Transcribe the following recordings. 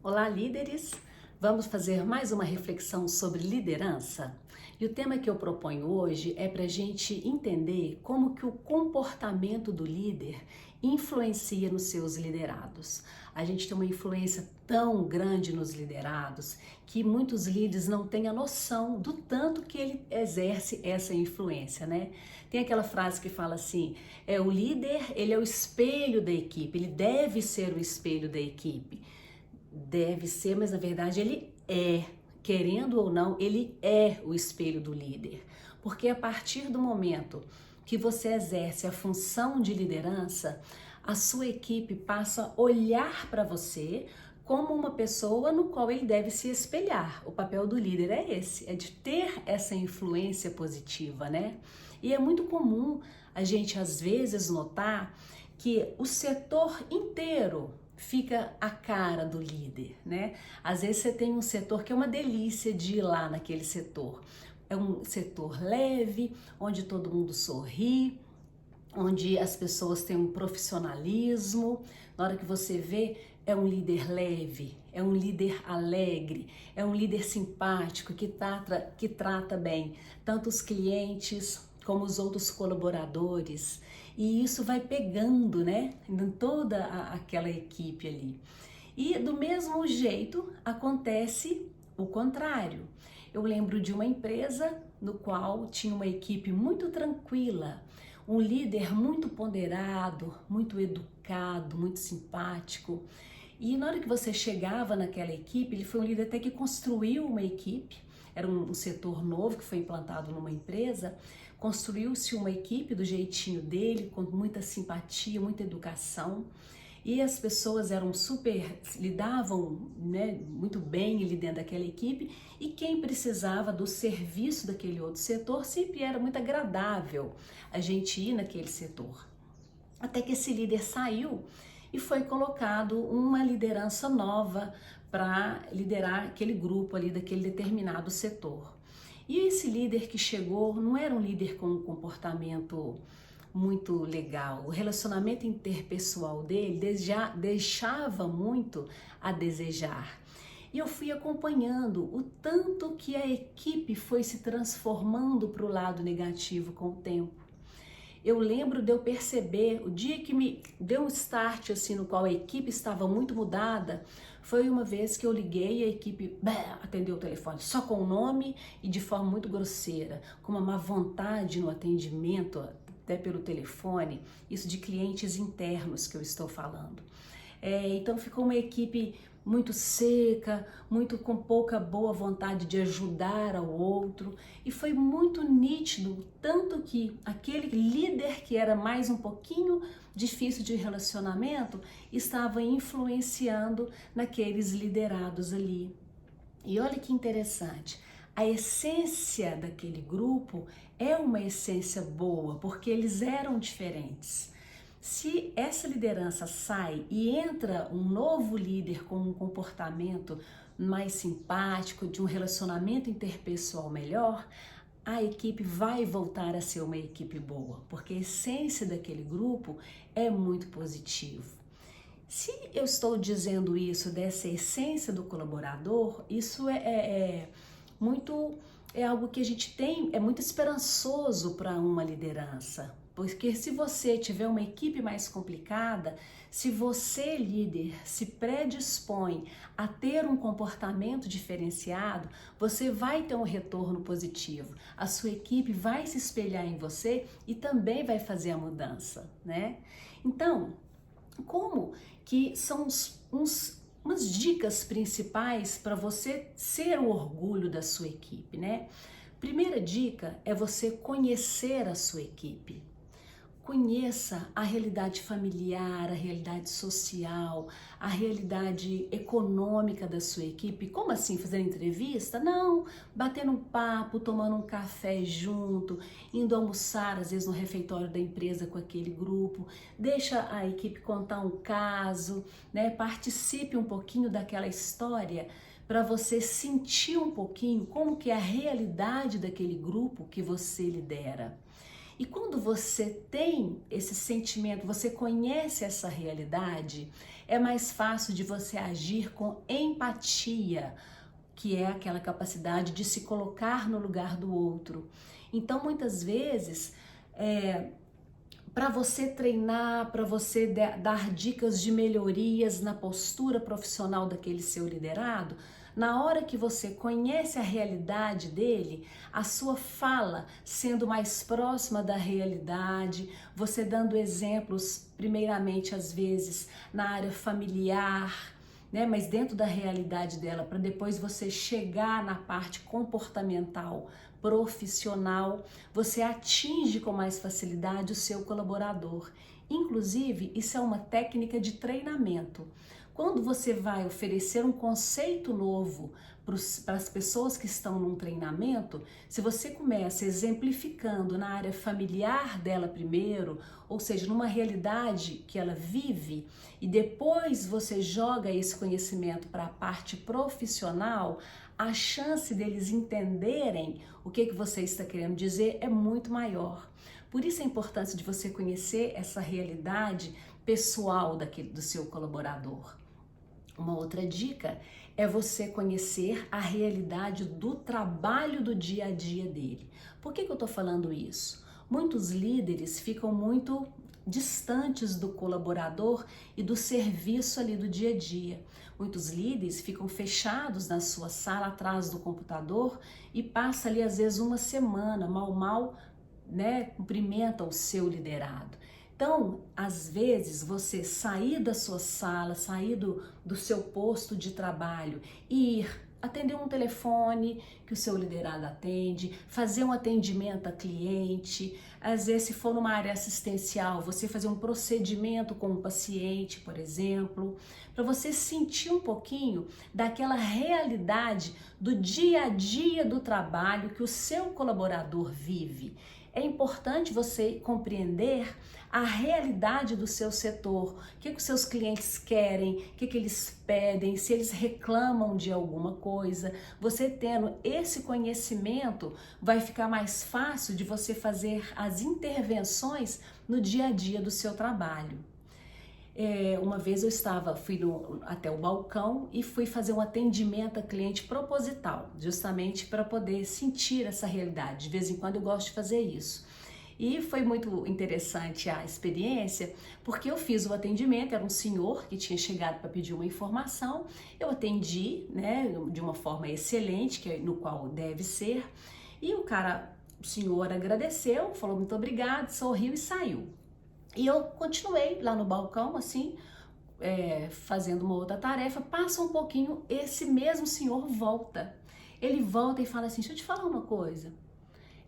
Olá, líderes! Vamos fazer mais uma reflexão sobre liderança? E o tema que eu proponho hoje é para a gente entender como que o comportamento do líder influencia nos seus liderados. A gente tem uma influência tão grande nos liderados que muitos líderes não têm a noção do tanto que ele exerce essa influência, né? Tem aquela frase que fala assim, o líder, ele é o espelho da equipe, ele deve ser o espelho da equipe. Deve ser, mas na verdade ele é, querendo ou não, ele é o espelho do líder. Porque a partir do momento que você exerce a função de liderança, a sua equipe passa a olhar para você como uma pessoa no qual ele deve se espelhar. O papel do líder é esse, é de ter essa influência positiva, né? E é muito comum a gente às vezes notar que o setor inteiro fica a cara do líder, né? Às vezes você tem um setor que é uma delícia de ir lá naquele setor. É um setor leve, onde todo mundo sorri, onde as pessoas têm um profissionalismo. Na hora que você vê, é um líder leve, é um líder alegre, é um líder simpático que trata bem tanto os clientes como os outros colaboradores. E isso vai pegando, né, em toda aquela equipe ali. E do mesmo jeito acontece o contrário. Eu lembro de uma empresa no qual tinha uma equipe muito tranquila, um líder muito ponderado, muito educado, muito simpático. E na hora que você chegava naquela equipe, ele foi um líder até que construiu uma equipe, era um setor novo que foi implantado numa empresa, construiu-se uma equipe do jeitinho dele, com muita simpatia, muita educação. E as pessoas eram lidavam, né, muito bem ali dentro daquela equipe, e quem precisava do serviço daquele outro setor sempre era muito agradável a gente ir naquele setor. Até que esse líder saiu e foi colocado uma liderança nova para liderar aquele grupo ali daquele determinado setor. E esse líder que chegou não era um líder com um comportamento muito legal. O relacionamento interpessoal dele deixava muito a desejar. E eu fui acompanhando o tanto que a equipe foi se transformando para o lado negativo com o tempo. Eu lembro de eu perceber, o dia que me deu um start assim, no qual a equipe estava muito mudada, foi uma vez que eu liguei e a equipe atendeu o telefone só com o nome e de forma muito grosseira, com uma má vontade no atendimento, até pelo telefone, isso de clientes internos que eu estou falando. Então ficou uma equipe muito seca, muito com pouca boa vontade de ajudar ao outro, e foi muito nítido, tanto que aquele líder que era mais um pouquinho difícil de relacionamento estava influenciando naqueles liderados ali. E olha que interessante, a essência daquele grupo é uma essência boa, porque eles eram diferentes. Se essa liderança sai e entra um novo líder com um comportamento mais simpático, de um relacionamento interpessoal melhor, a equipe vai voltar a ser uma equipe boa, porque a essência daquele grupo é muito positivo. Se eu estou dizendo isso dessa essência do colaborador, isso é algo que a gente tem, é muito esperançoso para uma liderança. Porque se você tiver uma equipe mais complicada, se você, líder, se predispõe a ter um comportamento diferenciado, você vai ter um retorno positivo. A sua equipe vai se espelhar em você e também vai fazer a mudança, né? Então, como que são umas dicas principais para você ser o orgulho da sua equipe, né? Primeira dica é você conhecer a sua equipe. Conheça a realidade familiar, a realidade social, a realidade econômica da sua equipe. Como assim, fazer entrevista? Não, batendo um papo, tomando um café junto, indo almoçar, às vezes no refeitório da empresa com aquele grupo. Deixa a equipe contar um caso, né? Participe um pouquinho daquela história para você sentir um pouquinho como que é a realidade daquele grupo que você lidera. E quando você tem esse sentimento, você conhece essa realidade, é mais fácil de você agir com empatia, que é aquela capacidade de se colocar no lugar do outro. Então, muitas vezes, para você treinar, para você dar dicas de melhorias na postura profissional daquele seu liderado, na hora que você conhece a realidade dele, a sua fala sendo mais próxima da realidade, você dando exemplos, primeiramente, às vezes, na área familiar, né, mas dentro da realidade dela, para depois você chegar na parte comportamental, profissional, você atinge com mais facilidade o seu colaborador. Inclusive, isso é uma técnica de treinamento. Quando você vai oferecer um conceito novo para as pessoas que estão num treinamento, se você começa exemplificando na área familiar dela primeiro, ou seja, numa realidade que ela vive, e depois você joga esse conhecimento para a parte profissional, a chance deles entenderem o que você está querendo dizer é muito maior. Por isso a importância de você conhecer essa realidade pessoal do seu colaborador. Uma outra dica é você conhecer a realidade do trabalho do dia a dia dele. Por que eu estou falando isso? Muitos líderes ficam muito distantes do colaborador e do serviço ali do dia a dia. Muitos líderes ficam fechados na sua sala atrás do computador e passa ali às vezes uma semana, mal, né, cumprimenta o seu liderado. Então, às vezes, você sair da sua sala, sair do seu posto de trabalho e ir atender um telefone que o seu liderado atende, fazer um atendimento a cliente, às vezes, se for numa área assistencial, você fazer um procedimento com um paciente, por exemplo, para você sentir um pouquinho daquela realidade do dia a dia do trabalho que o seu colaborador vive. É importante você compreender a realidade do seu setor, o que os seus clientes querem, o que eles pedem, se eles reclamam de alguma coisa. Você tendo esse conhecimento, vai ficar mais fácil de você fazer as intervenções no dia a dia do seu trabalho. Uma vez eu fui até o balcão e fui fazer um atendimento a cliente proposital, justamente para poder sentir essa realidade. De vez em quando eu gosto de fazer isso. E foi muito interessante a experiência, porque eu fiz o atendimento, era um senhor que tinha chegado para pedir uma informação, eu atendi, né, de uma forma excelente, no qual deve ser, e o senhor agradeceu, falou muito obrigado, sorriu e saiu. E eu continuei lá no balcão, assim, fazendo uma outra tarefa. Passa um pouquinho, esse mesmo senhor volta. Ele volta e fala assim: deixa eu te falar uma coisa.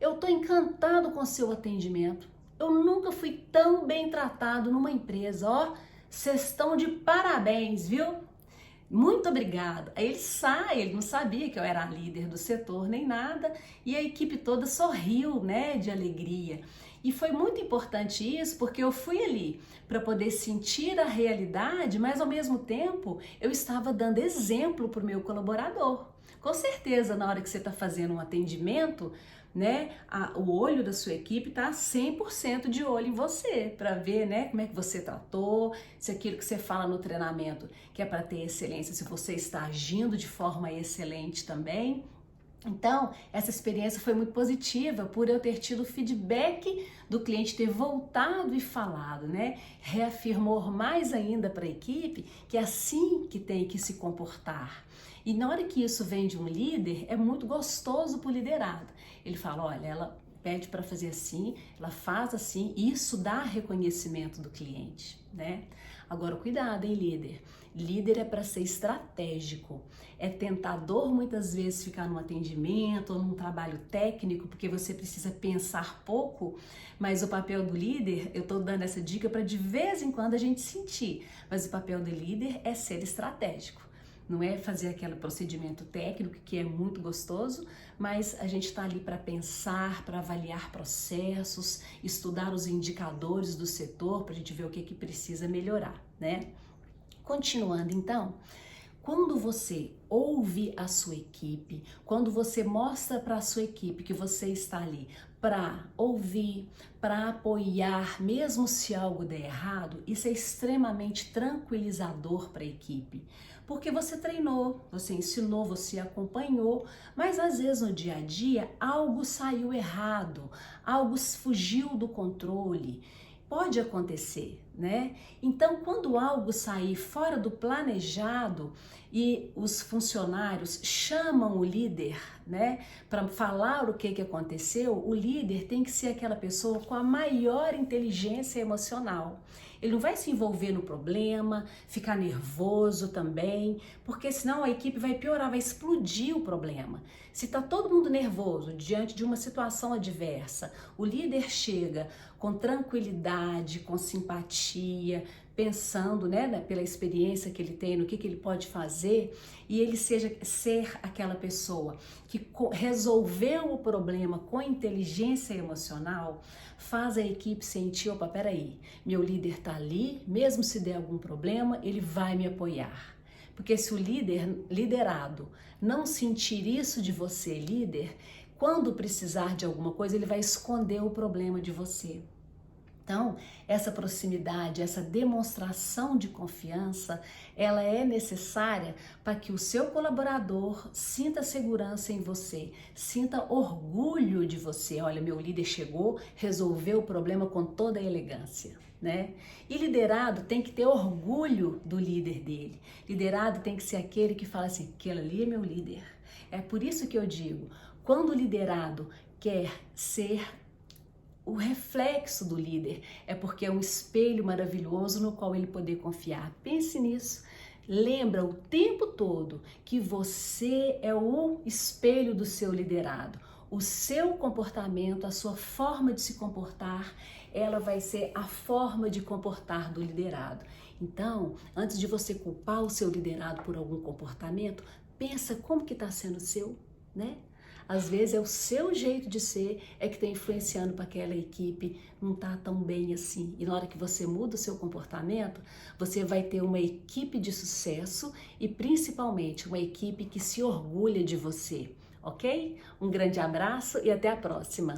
Eu tô encantado com o seu atendimento. Eu nunca fui tão bem tratado numa empresa. Ó, vocês estão de parabéns, viu? Muito obrigado. Aí ele sai, ele não sabia que eu era a líder do setor nem nada, e a equipe toda sorriu, né, de alegria. E foi muito importante isso, porque eu fui ali para poder sentir a realidade, mas ao mesmo tempo eu estava dando exemplo para o meu colaborador. Com certeza, na hora que você está fazendo um atendimento, né, o olho da sua equipe está 100% de olho em você, para ver, né, como é que você tratou, se aquilo que você fala no treinamento, que é para ter excelência, se você está agindo de forma excelente também. Então, essa experiência foi muito positiva por eu ter tido o feedback do cliente, ter voltado e falado, né? Reafirmou mais ainda para a equipe que é assim que tem que se comportar. E na hora que isso vem de um líder, é muito gostoso para o liderado. Ele fala, olha, ela pede para fazer assim, ela faz assim, isso dá reconhecimento do cliente, né? Agora, cuidado, hein, líder? Líder é para ser estratégico. É tentador muitas vezes ficar num atendimento ou num trabalho técnico, porque você precisa pensar pouco, mas o papel do líder, eu estou dando essa dica para de vez em quando a gente sentir, mas o papel do líder é ser estratégico. Não é fazer aquele procedimento técnico que é muito gostoso, mas a gente está ali para pensar, para avaliar processos, estudar os indicadores do setor para a gente ver o que precisa melhorar, né? Continuando então, quando você ouve a sua equipe, quando você mostra para a sua equipe que você está ali para ouvir, para apoiar, mesmo se algo der errado, isso é extremamente tranquilizador para a equipe. Porque você treinou, você ensinou, você acompanhou, mas às vezes no dia a dia algo saiu errado, algo fugiu do controle. Pode acontecer, né? Então, quando algo sair fora do planejado e os funcionários chamam o líder, né, para falar o que aconteceu, o líder tem que ser aquela pessoa com a maior inteligência emocional. Ele não vai se envolver no problema, ficar nervoso também, porque senão a equipe vai piorar, vai explodir o problema. Se está todo mundo nervoso diante de uma situação adversa, o líder chega com tranquilidade, com simpatia, pensando, né, pela experiência que ele tem, no que ele pode fazer, e ele ser aquela pessoa que resolveu o problema com inteligência emocional, faz a equipe sentir, opa, peraí, meu líder está ali, mesmo se der algum problema, ele vai me apoiar. Porque se o liderado não sentir isso de você, líder, quando precisar de alguma coisa, ele vai esconder o problema de você. Então, essa proximidade, essa demonstração de confiança, ela é necessária para que o seu colaborador sinta segurança em você, sinta orgulho de você. Olha, meu líder chegou, resolveu o problema com toda a elegância, né? E liderado tem que ter orgulho do líder dele. Liderado tem que ser aquele que fala assim, aquele ali é meu líder. É por isso que eu digo, quando o liderado quer ser o reflexo do líder, é porque é um espelho maravilhoso no qual ele poder confiar. Pense nisso. Lembra o tempo todo que você é o espelho do seu liderado. O seu comportamento, a sua forma de se comportar, ela vai ser a forma de comportar do liderado. Então, antes de você culpar o seu liderado por algum comportamento, pensa como que está sendo o seu, né? Às vezes é o seu jeito de ser é que está influenciando para aquela equipe não tá tão bem assim. E na hora que você muda o seu comportamento, você vai ter uma equipe de sucesso e principalmente uma equipe que se orgulha de você, ok? Um grande abraço e até a próxima!